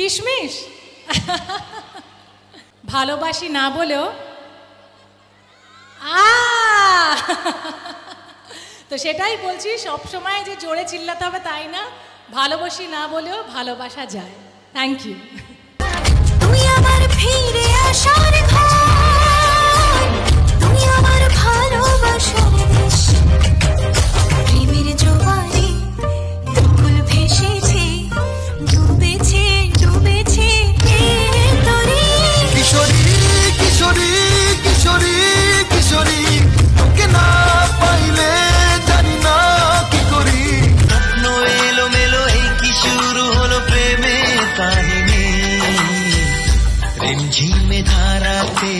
কিশমিশ ভালোবাসি না বলেও তো সেটাই বলছি, সব সময় যে জোরে চিল্লাতে হবে তাই না, ভালোবাসি না বলেও ভালোবাসা যায়। Thank you. তুমি আমার ফিরে আসার ঘর, তুমি আমার ভালোবাসার দেশ, প্রেমের জোয়ারে দুকুল ভেসেছে, ডুবেছে ডুবেছে তোরে। কিশোরী কিশোরী কিশোরী কিশোরী, তোকে না পাইলে জানি না কি করি। স্বপ্ন এলো মেলো, এই কি শুরু হলো প্রেমের কাহিনী। রিমঝিমে ধারাতে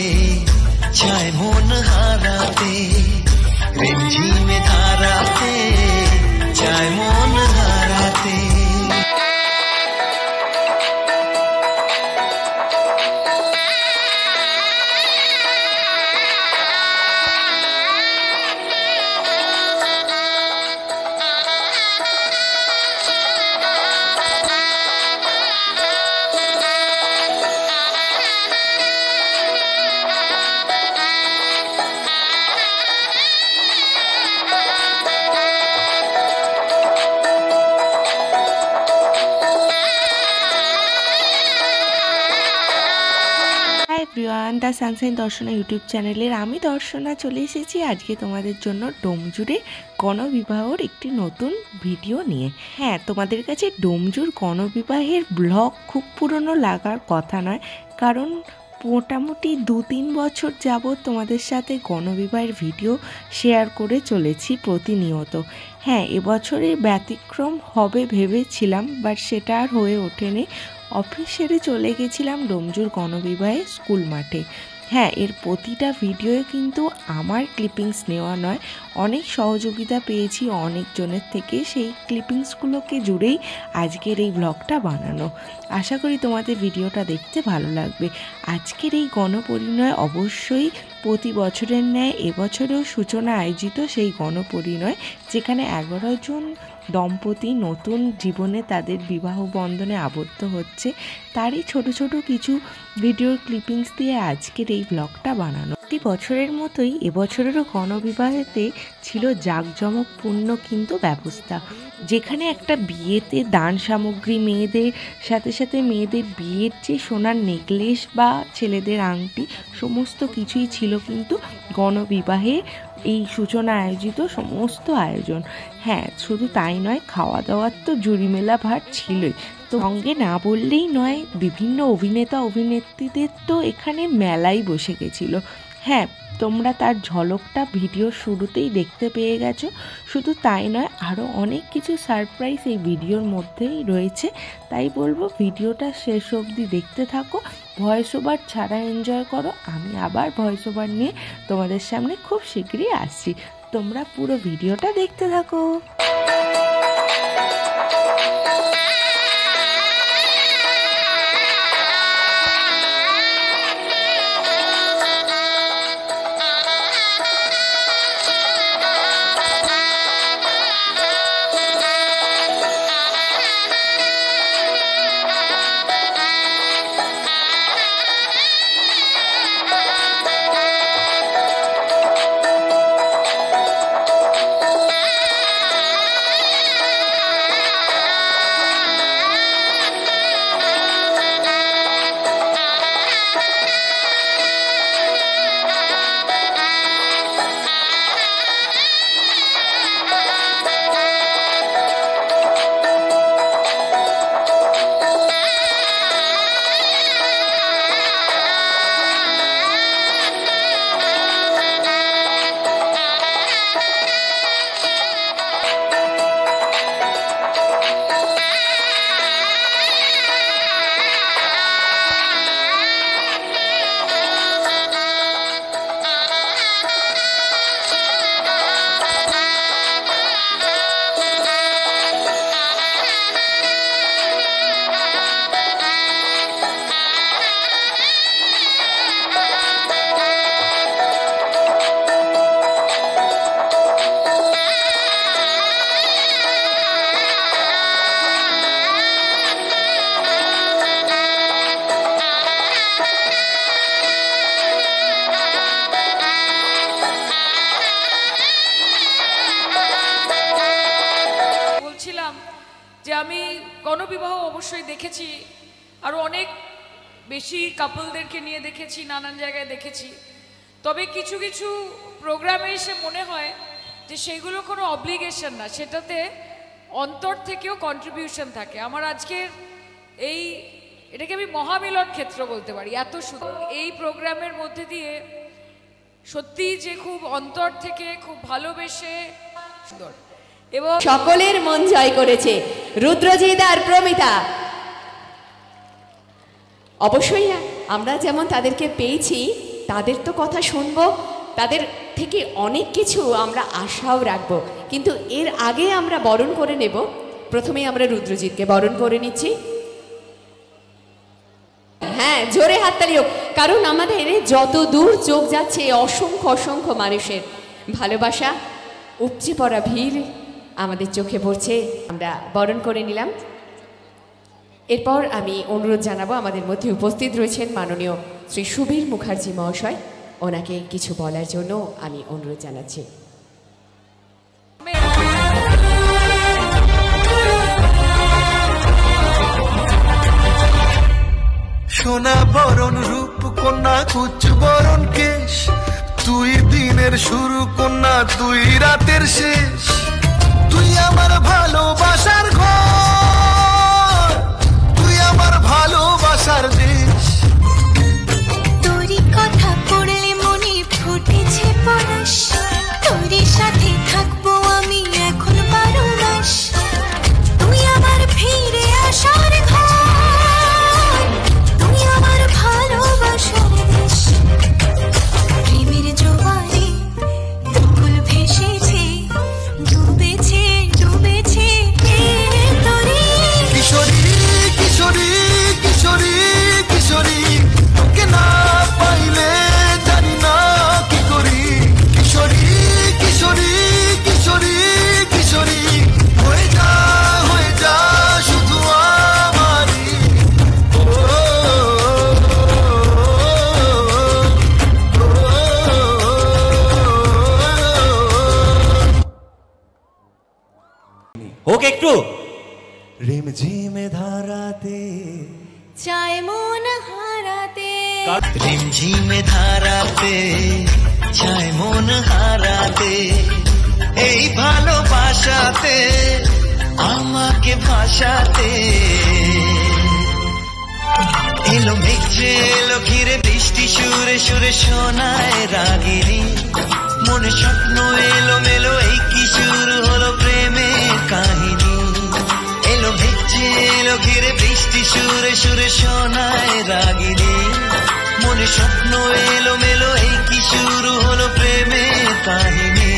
চায় মন হারাতে, রিমঝিমে ধারাতে চায় মন হারাতে। Everyone, the Sunshine Darshana YouTube চ্যানেলের আমি দর্শনা চলে এসেছি আজকে তোমাদের জন্য ডোমজুড়ে গণবিবাহর একটি নতুন ভিডিও নিয়ে। হ্যাঁ, তোমাদের কাছে ডোমজুর গণবিবাহের ব্লগ খুব পুরনো লাগার কথা নয়, কারণ মোটামুটি 2-3 বছর যাবৎ তোমাদের সাথে গণবিবাহের ভিডিও শেয়ার করে চলেছি প্রতিনিয়ত। হ্যাঁ, এবছরের ব্যতিক্রম হবে ভেবেছিলাম, বাট সেটা আর হয়ে ওঠেনি। অফিস সেরে চলে গেছিলাম ডোমজুর গণবিবাহে স্কুল মাঠে। হ্যাঁ, এর প্রতিটা ভিডিওয়ে কিন্তু আমার ক্লিপিংস নেওয়া নয়, অনেক সহযোগিতা পেয়েছি অনেকজনের থেকে, সেই ক্লিপিংসগুলোকে জুড়েই আজকের এই ব্লগটা বানানো। আশা করি তোমাদের ভিডিওটা দেখতে ভালো লাগবে। আজকের এই গণপরিণয় অবশ্যই প্রতি বছরের ন্যায় এবছরেও সূচনা আয়োজিত সেই গণপরিণয়, যেখানে 11 জন দম্পতি নতুন জীবনে তাদের বিবাহ বন্ধনে আবদ্ধ হচ্ছে, তারই ছোট ছোট কিছু ভিডিওর ক্লিপিংস দিয়ে আজকের এই ব্লগটা বানানো। প্রতি বছরের মতোই এবছরেরও গণবিবাহেতে ছিল জাঁকজমকপূর্ণ কিন্তু ব্যবস্থা, যেখানে একটা বিয়েতে দান সামগ্রী, মেয়েদের সাথে সাথে মেয়েদের বিয়ের যে সোনার নেকলেস বা ছেলেদের আংটি, সমস্ত কিছুই ছিল কিন্তু গণবিবাহে এই সূচনা আয়োজিত সমস্ত আয়োজন। হ্যাঁ, শুধু তাই নয়, খাওয়া দাওয়ার তো জুড়িমেলা ভার ছিলই, তো সঙ্গে না বললেই নয়, বিভিন্ন অভিনেতা অভিনেত্রীদের তো এখানে মেলাই বসে গেছিল। হ্যাঁ, তোমরা তার ঝলকটা ভিডিওর শুরুতেই দেখতে পেয়ে গেছো। শুধু তাই নয়, আরও অনেক কিছু সারপ্রাইজ এই ভিডিওর মধ্যেই রয়েছে, তাই বলবো ভিডিওটা শেষ অবধি দেখতে থাকো, ভয়েস ওভার ছাড়া এনজয় করো। আমি আবার ভয়েস ওভার নিয়ে তোমাদের সামনে খুব শীঘ্রই আসছি, তোমরা পুরো ভিডিওটা দেখতে থাকো। যে আমি গণবিবাহ অবশ্যই দেখেছি, আরও অনেক বেশি কাপলদেরকে নিয়ে দেখেছি, নানান জায়গায় দেখেছি। তবে কিছু কিছু প্রোগ্রামে এসে মনে হয় যে সেগুলো কোনো অব্লিগেশন না, সেটাতে অন্তর থেকেও কন্ট্রিবিউশন থাকে। আমার আজকের এটাকে আমি মহামিলন ক্ষেত্র বলতে পারি, এত সুন্দর এই প্রোগ্রামের মধ্যে দিয়ে সত্যি যে খুব অন্তর থেকে খুব ভালোবেসে সুন্দর এবং সকলের মন জয় করেছে রুদ্রজিৎ আর প্রমিতা। অবশ্যই আমরা যেমন তাদেরকে পেয়েছি, তাদের তো কথা শুনবো, তাদের থেকে অনেক কিছু আমরা আশাও রাখবো, কিন্তু এর আগে আমরা বরণ করে নেব। প্রথমেই আমরা রুদ্রজিৎকে বরণ করে নিচ্ছি। হ্যাঁ, জোরে হাততালি হোক, কারণ আমাদের যত দূর চোখ যাচ্ছে অসংখ্য অসংখ্য মানুষের ভালোবাসা, উপচে পড়া ভিড় আমাদের চোখে পড়ছে। আমরা বরণ করে নিলাম। এরপর আমি অনুরোধ জানাবো, আমাদের মধ্যে উপস্থিত রয়েছেন মাননীয় শ্রী সুবীর মুখার্জি মহাশয়, ওনাকে কিছু বলার জন্য আমি অনুরোধ জানাচ্ছি। সোনা বরণ রূপ কন্যা কুচ বরণ কেশ, তুই দিনের শুরু কন্যা তুই রাতের শেষ, তুই আমার ভালোবাসার ঘর, তুই আমার ভালোবাসার দেশ। তোরই কথা পড়লে মনে ফুটেছে পরশ, তোরই সাথে থাকবো আমি এখন 12 মাস। তুই আমার ফিরে আসার ঘর, তুই আমার ভালোবাসার দেশ। প্রেমের জোয়ারে দুকুল ভেসেছে, ডুবেছে ডুবেছে তোরে। কিশোরী কিশোরী কিশোরী কিশোরী, তোকে না পাইলে জানি না কি করি। কিশোরী কিশোরী কিশোরী কিশোরী, হয়ে যা শুধু আমারই। হোক একটু রিমঝিমে ধারাতে, চায় মন হারাতে, রিমঝিমে ধারাতে চায় মন হারাতে, এই ভালোবাসাতে আমাকে ভাসাতে। এলো মেঘে এলো ঘিরে বৃষ্টি সুরে সুরে শোনায় রাগিনী, মনে স্বপ্ন এলো মেলো এই কি শুরু হলো প্রেমের কাহিনী। এলো মেঘে এলো ঘিরে বৃষ্টি সুরে সুরে শোনায় রাগিনী, মনে স্বপ্ন এলো মেলো এই কি শুরু হলো প্রেমের কাহিনী।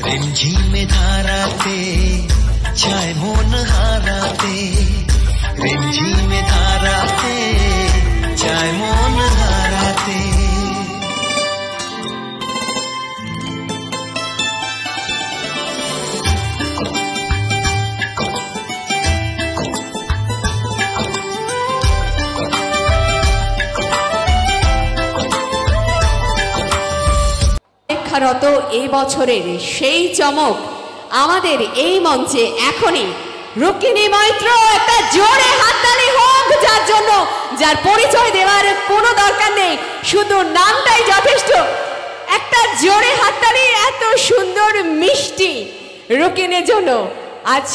রিমঝিমে ধারাতে চায় মন হারাতে, রিমঝিমে ধারাতে চায় মন হারাতে। অপেক্ষারত এই বছরের সেই চমক আমাদের এই মঞ্চে এখনই রুক্মিণী মৈত্র। একটা জোরে হাততালি হোক যার জন্য, যার পরিচয় দেওয়ার কোনো দরকার নেই, শুধু নামটাই যথেষ্ট। একটা জোরে হাততালি এত সুন্দর মিষ্টি রুক্মিণীর জন্য। আজ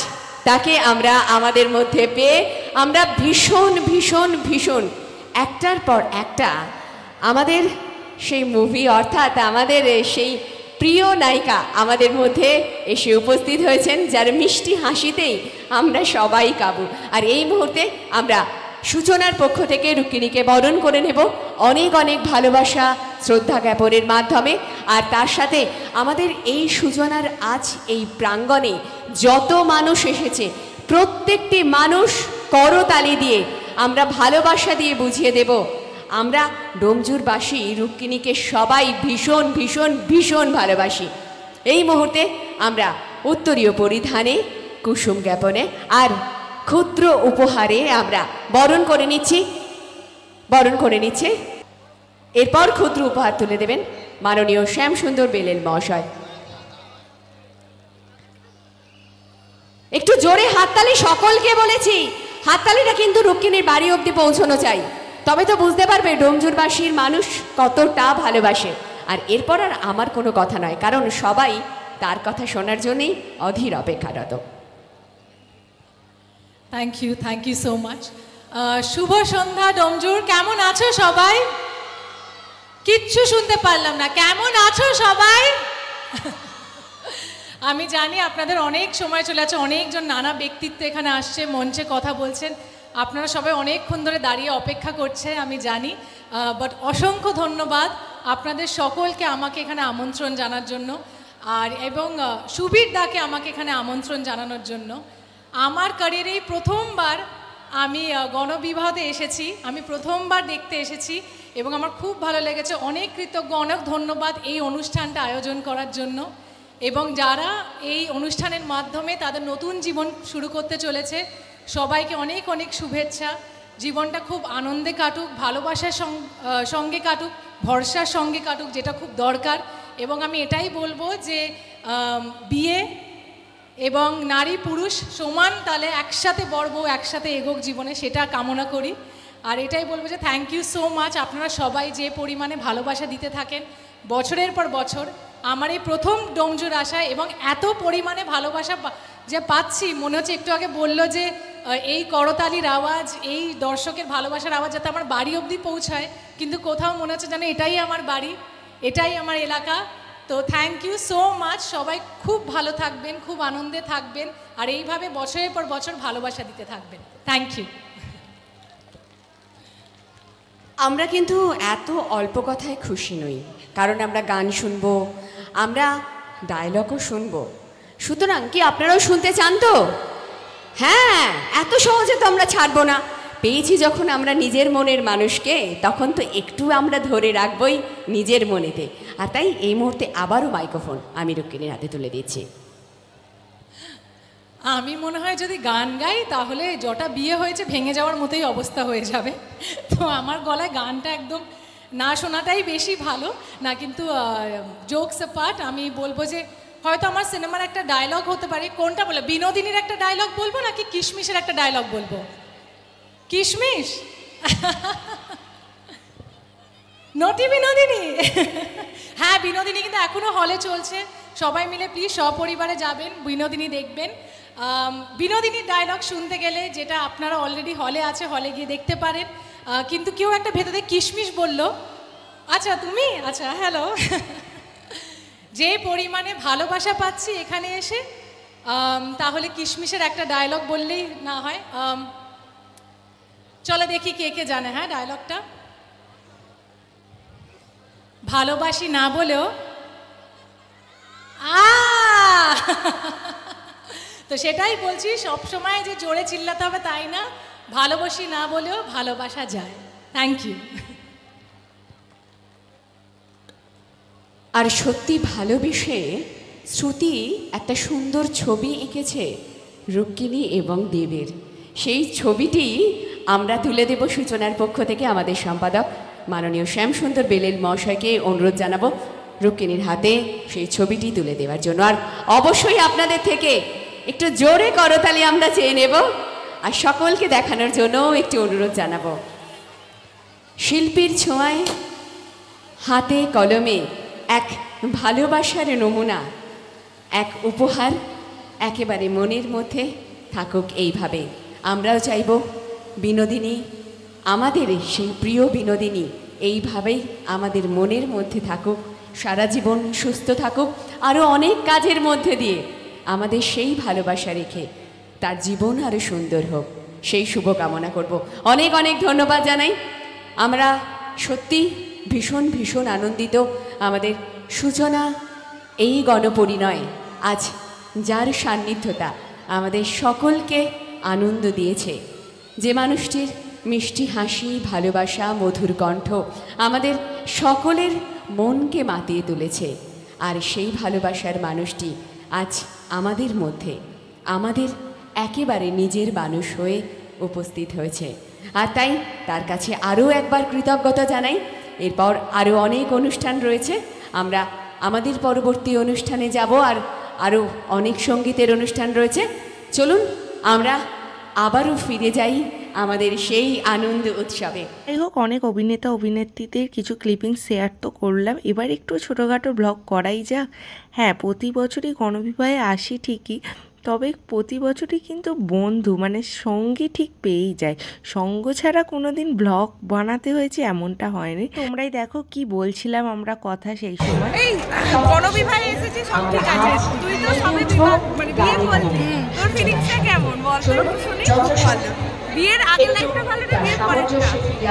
তাকে আমরা আমাদের মধ্যে পেয়ে আমরা ভীষণ ভীষণ ভীষণ একটার পর একটা আমাদের সেই মুভি অর্থাৎ আমাদের সেই প্রিয় নায়িকা আমাদের মধ্যে এসে উপস্থিত হয়েছেন, যার মিষ্টি হাসিতেই আমরা সবাই কাবু। আর এই মুহূর্তে আমরা সূচনার পক্ষ থেকে রুক্মিণীকে বরণ করে নেব অনেক অনেক ভালোবাসা শ্রদ্ধা জ্ঞাপনের মাধ্যমে। আর তার সাথে আমাদের এই সূচনার আজ এই প্রাঙ্গণে যত মানুষ এসেছে প্রত্যেকটি মানুষ করতালি দিয়ে আমরা ভালোবাসা দিয়ে বুঝিয়ে দেব আমরা ডোমজুরবাসী রুক্মিণীকে সবাই ভীষণ ভীষণ ভীষণ ভালোবাসি। এই মুহূর্তে আমরা উত্তরীয় পরিধানে কুসুম জ্ঞাপনে আর ক্ষুদ্র উপহারে আমরা বরণ করে নিচ্ছে। এরপর ক্ষুদ্র উপহার তুলে দেবেন মাননীয় শ্যামসুন্দর বেলেল মহাশয়। একটু জোরে হাততালি সকলকে বলেছি, হাততালিটা কিন্তু রুক্মিণীর বাড়ি অবধি পৌঁছানো চাই, তবে তো বুঝতে পারবে ডোমজুরবাসীর মানুষ কতটা ভালোবাসে। আর এরপর আর আমার কোনো কথা নয়, কারণ সবাই তার কথা শোনার জন্যই অধীর অপেক্ষারত। Thank you so much. শুভ সন্ধ্যা ডোমজুর, কেমন আছো সবাই? কিচ্ছু শুনতে পারলাম না, কেমন আছো সবাই? আমি জানি আপনাদের অনেক সময় চলে আছে, অনেকজন নানা ব্যক্তিত্ব এখানে আসছে, মঞ্চে কথা বলছেন, আপনারা সবাই অনেকক্ষণ ধরে দাঁড়িয়ে অপেক্ষা করছে আমি জানি, বাট অসংখ্য ধন্যবাদ আপনাদের সকলকে আমাকে এখানে আমন্ত্রণ জানার জন্য, আর এবং সুবীর দাকে আমাকে এখানে আমন্ত্রণ জানানোর জন্য। আমার ক্যারিয়ারেই প্রথমবার আমি গণবিবাহতে এসেছি, আমি প্রথমবার দেখতে এসেছি এবং আমার খুব ভালো লেগেছে। অনেক কৃতজ্ঞ, অনেক ধন্যবাদ এই অনুষ্ঠানটা আয়োজন করার জন্য, এবং যারা এই অনুষ্ঠানের মাধ্যমে তাদের নতুন জীবন শুরু করতে চলেছে সবাইকে অনেক অনেক শুভেচ্ছা। জীবনটা খুব আনন্দে কাটুক, ভালোবাসার সঙ্গে কাটুক, ভরসার সঙ্গে কাটুক, যেটা খুব দরকার। এবং আমি এটাই বলবো যে বিয়ে এবং নারী পুরুষ সমান তালে একসাথে বড় বউ একসাথে এগোক জীবনে, সেটা কামনা করি। আর এটাই বলবো যে থ্যাংক ইউ সো মাচ, আপনারা সবাই যে পরিমাণে ভালোবাসা দিতে থাকেন বছরের পর বছর। আমার এই প্রথম ডোমজুর আসা এবং এত পরিমাণে ভালোবাসা যে পাচ্ছি, মনে হচ্ছে একটু আগে বললো যে এই করতালির আওয়াজ, এই দর্শকের ভালোবাসার আওয়াজ যাতে আমার বাড়ি অবধি পৌঁছায়, কিন্তু কোথাও মনে হচ্ছে যেন এটাই আমার বাড়ি, এটাই আমার এলাকা। তো থ্যাংক ইউ সো মাচ, সবাই খুব ভালো থাকবেন, খুব আনন্দে থাকবেন, আর এইভাবে বছরের পর বছর ভালোবাসা দিতে থাকবেন। Thank you. আমরা কিন্তু এত অল্প কথায় খুশি নই, কারণ আমরা গান শুনবো, আমরা ডায়লগও শুনবো। সুতরাং কি আপনারাও শুনতে চান তো? হ্যাঁ, এত সহজে তো আমরা ছাড়বো না। পেয়েছি যখন আমরা নিজের মনের মানুষকে, তখন তো একটু আমরা ধরে রাখবই নিজের মনেতে। আর তাই এই মুহূর্তে আবারও মাইক্রোফোন আমি রুক্মিণীর হাতে তুলে দিচ্ছি। আমি মনে হয় যদি গান গাই তাহলে যটা বিয়ে হয়েছে ভেঙে যাওয়ার মতোই অবস্থা হয়ে যাবে, তো আমার গলায় গানটা একদম না শোনাটাই বেশি ভালো না। কিন্তু জোকস অ্যাপার্ট, আমি বলবো যে হয়তো আমার সিনেমার একটা ডায়লগ হতে পারে। কোনটা বলে, বিনোদিনীর একটা ডায়লগ বলবো নাকি কিশমিশের একটা ডায়লগ বলবো? কিশমিশ নটি বিনোদিনী। হ্যাঁ, বিনোদিনী কিন্তু এখনো হলে চলছে, সবাই মিলে প্লিজ সপরিবারে যাবেন, বিনোদিনী দেখবেন। বিনোদিনীর ডায়লগ শুনতে গেলে, যেটা আপনারা অলরেডি হলে আছে, হলে গিয়ে দেখতে পারেন। কিন্তু কেউ একটা ভেতরে কিশমিশ বলল, আচ্ছা তুমি, আচ্ছা হ্যালো। যে পরিমাণে ভালোবাসা পাচ্ছি এখানে এসে, তাহলে কিশমিশের একটা ডায়লগ বললেই না হয়। চলো দেখি কে কে জানে। হ্যাঁ, ডায়লগটা ভালোবাসি না বলেও তো সেটাই বলছি, সবসময় যে জোরে চিল্লাতে হবে তাই না, ভালোবাসি না বলেও ভালোবাসা যায়। Thank you. আর সত্যি ভালোবেসে শ্রুতি একটা সুন্দর ছবি এঁকেছে রুক্মিণী এবং দেবের। সেই ছবিটি আমরা তুলে দেব সূচনার পক্ষ থেকে। আমাদের সম্পাদক মাননীয় শ্যামসুন্দর বেলেল মহাশয়কে অনুরোধ জানাবো রুক্মিণীর হাতে সেই ছবিটি তুলে দেওয়ার জন্য। আর অবশ্যই আপনাদের থেকে একটু জোরে করতালি আমরা চেয়ে নেব, আর সকলকে দেখানোর জন্য একটি অনুরোধ জানাবো। শিল্পীর ছোঁয়ায়, হাতে কলমে এক ভালোবাসার নমুনা, এক উপহার একেবারে মনের মধ্যে থাকুক এইভাবে। আমরাও চাইব বিনোদিনী, আমাদের সেই প্রিয় বিনোদিনী এইভাবেই আমাদের মনের মধ্যে থাকুক, সারা জীবন সুস্থ থাকুক, আরও অনেক কাজের মধ্যে দিয়ে আমাদের সেই ভালোবাসা রেখে তার জীবন আরও সুন্দর হোক, সেই শুভকামনা করব। অনেক অনেক ধন্যবাদ জানাই। আমরা সত্যি ভীষণ ভীষণ আনন্দিত। আমাদের সূচনা এই গণপরিণয় আজ যার সান্নিধ্যতা আমাদের সকলকে আনন্দ দিয়েছে, যে মানুষটির মিষ্টি হাসি, ভালোবাসা, মধুর কণ্ঠ আমাদের সকলের মনকে মাতিয়ে তুলেছে, আর সেই ভালোবাসার মানুষটি আজ আমাদের মধ্যে, আমাদের একেবারে নিজের মানুষ হয়ে উপস্থিত হয়েছে। আর তাই তার কাছে আরও একবার কৃতজ্ঞতা জানাই। এরপর আরও অনেক অনুষ্ঠান রয়েছে, আমরা আমাদের পরবর্তী অনুষ্ঠানে যাব, আর আরও অনেক সঙ্গীতের অনুষ্ঠান রয়েছে। চলুন আমরা আবারও ফিরে যাই আমাদের সেই আনন্দ উৎসবে। যাই হোক, অনেক অভিনেতা অভিনেত্রীদের কিছু ক্লিপিং শেয়ার তো করলাম, এবার একটু ছোটোখাটো ব্লগ করাই যাক। হ্যাঁ, প্রতি বছরই গণবিবাহে আসি ঠিকই, তবে প্রতি বছরই কিন্তু বন্ধু মানে সঙ্গী ঠিক পেয়েই যায়। সঙ্গ ছাড়া কোনো দিন ব্লগ বানাতে হয়েছে এমনটা হয়নি। তোমরাই দেখো কি বলছিলাম আমরা কথা সেই সময়। এই গণবিবাহে এসেছি সব ঠিক আছে, তুই তো সবে বিবাহ মানে বিয়ে করলি, তোর ফিলিংসটা কেমন বল তো একটু শুনি। ভালো, বিয়ের আগের লাইফটা ভালো না বিয়ের পরেরটা?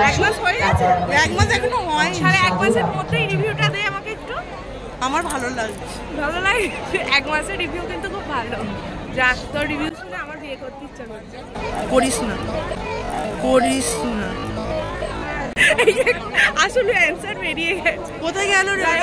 1 মাস হয়ে গেছে? 1 মাস এখনো হয়, সাড়ে 1 মাসের মধ্যেই রিভিউটা দে আমাকে একটু। আমার ভালো লাগছে, ভালো লাগে। 1 মাসের রিভিউ কিন্তু খুব ভালো। যাক, তোর রিভিউ শুনে আমার বিয়ে করতে ইচ্ছা করছে। করিস না, করিস না। আসলে অ্যানসার বেরিয়ে গেছে, কোথায় গেল রে?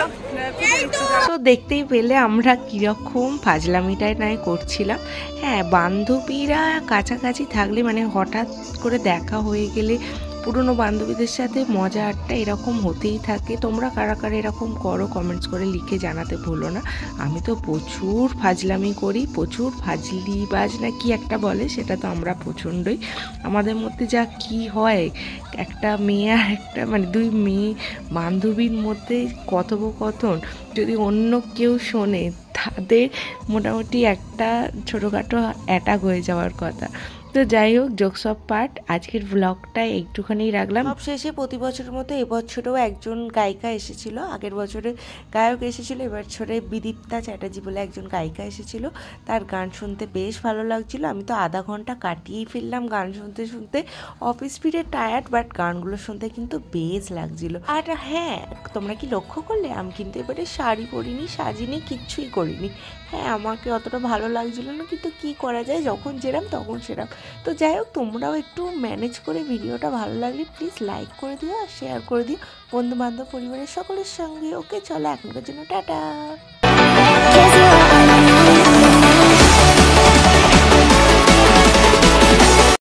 তো দেখতেই পেলে আমরা কীরকম ফাজলামিটাই নাই করছিলাম। হ্যাঁ, বান্ধবীরা কাছাকাছি থাকলে মানে হঠাৎ করে দেখা হয়ে গেলে পুরনো বান্ধবীদের সাথে মজা আড্ডা এরকম হতেই থাকে। তোমরা কারা কারা এরকম করো কমেন্টস করে লিখে জানাতে ভুলো না। আমি তো প্রচুর ফাজলামি করি, প্রচুর ফাজলিবাজ না কি একটা বলে, সেটা তো আমরা প্রচণ্ডই। আমাদের মধ্যে যা কি হয়, একটা মেয়ে আর একটা মানে 2 মেয়ে বান্ধবীর মধ্যে কথোপকথন যদি অন্য কেউ শোনে তাদের মোটামুটি একটা ছোটোখাটো অ্যাটাক হয়ে যাওয়ার কথা। তো যাই হোক, জোকস অফ পার্ট, আজকের ব্লগটা একটুখানি রাখলাম। সব শেষে প্রতি বছরের মতো এবছরেও একজন গায়িকা এসেছিল। আগের বছরে গায়ক এসেছিল, এবছরে বিদীপ্তা চ্যাটার্জি বলে একজন গায়িকা এসেছিল। তার গান শুনতে বেশ ভালো লাগছিল। আমি তো আধা ঘন্টা কাটিয়েই ফেললাম গান শুনতে শুনতে। অফিস ফিরে টায়ার্ড, বাট গানগুলো শুনতে কিন্তু বেশ লাগছিল। আর হ্যাঁ, তোমরা কি লক্ষ্য করলে আমি কিন্তু এবারে শাড়ি পরিনি, সাজিনি, কিচ্ছুই করিনি। হ্যাঁ, আমাকে অতটা ভালো লাগছিল না, কিন্তু কি করা যায়, যখন যেরাম তখন সেরাম। তো যাই হোক, তোমরাও একটু ম্যানেজ করে ভিডিওটা ভালো লাগলে প্লিজ লাইক করে দিও আর শেয়ার করে দিও বন্ধু বান্ধব পরিবারের সকলের সঙ্গে। ওকে, চলো এখনকার জন্য টাটা।